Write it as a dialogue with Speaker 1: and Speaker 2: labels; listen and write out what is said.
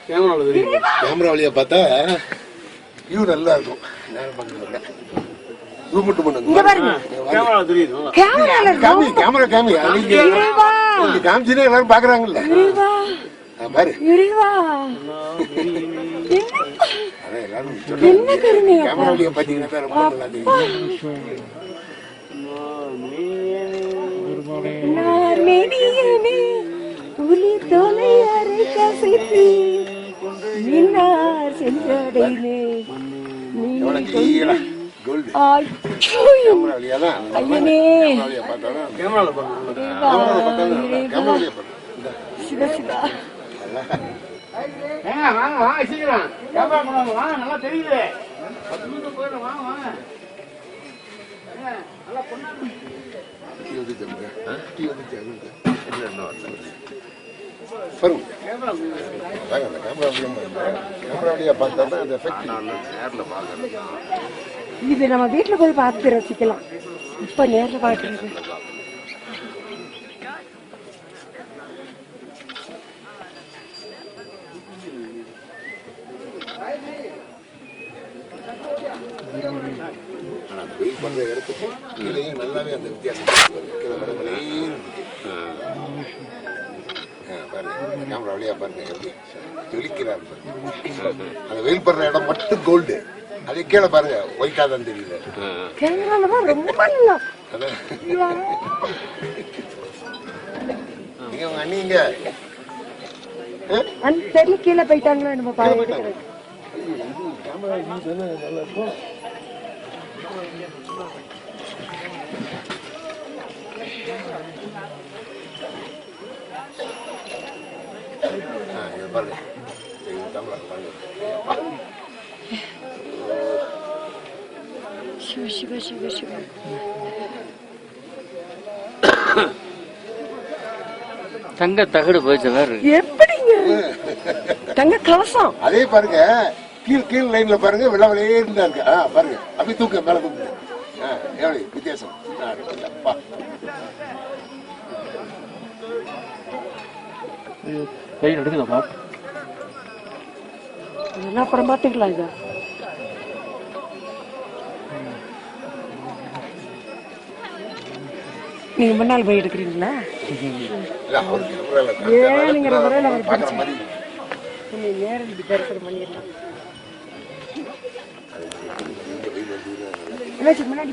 Speaker 1: Camera வழியா பார்த்தா view நல்லா இருக்கும். நேரம் பார்க்கல ஜூம் மட்டும் பண்ணுங்க. கேமரா தெரியுது. காமி கேமரா காமி நீங்க காமிச்சினா எல்லாரும் பாக்குறாங்கல்ல. பாரு அதான் எல்லாரும் கேமரா வழியா பாத்தீங்கன்னா ரொம்ப நல்லா தெரியும்.
Speaker 2: நல்லா தெரியுது.
Speaker 3: இது நம்ம வீட்டுல போய் பார்த்து ரசிக்கலாம். இப்ப நேரில் பாக்குறது
Speaker 1: நல்லாவே அந்த வித்தியாசம் கேமரா வழியா பாருங்க எப்படி ஜொலிக்கிறார். அந்த வெயில் படுற இடம் மட்டும் கோல்டு, அதே கீழே பாருங்க ஒயிட்டா தான் தெரியல. நீங்க அண்ணிங்க
Speaker 3: தெரியல கீழே போயிட்டாங்களா நம்ம பாருங்க. சிவ சிவ சிவ சிவ
Speaker 4: தங்க தகடு போயிடுச்சு.
Speaker 3: எப்படிங்க தங்க கலசம்
Speaker 1: அதே பாருங்க. கீழ் லைன்ல பாருங்க வெள்ள வெள்ளையே இருந்தா இருக்கு. பாருங்க அப்படி தூக்க மேல தூக்கு. எவ்வளவு வித்தியாசம்.
Speaker 4: கை எடுக்குதா
Speaker 3: என்ன அப்புறம் பாத்துக்கலாம். இத நீங்க முன்னால் போய் எடுக்கிறீங்களா? ஏனுங்கிற முறையில் அவர் நேரம் தரிசனம் பண்ணிடலாம். முன்னாடி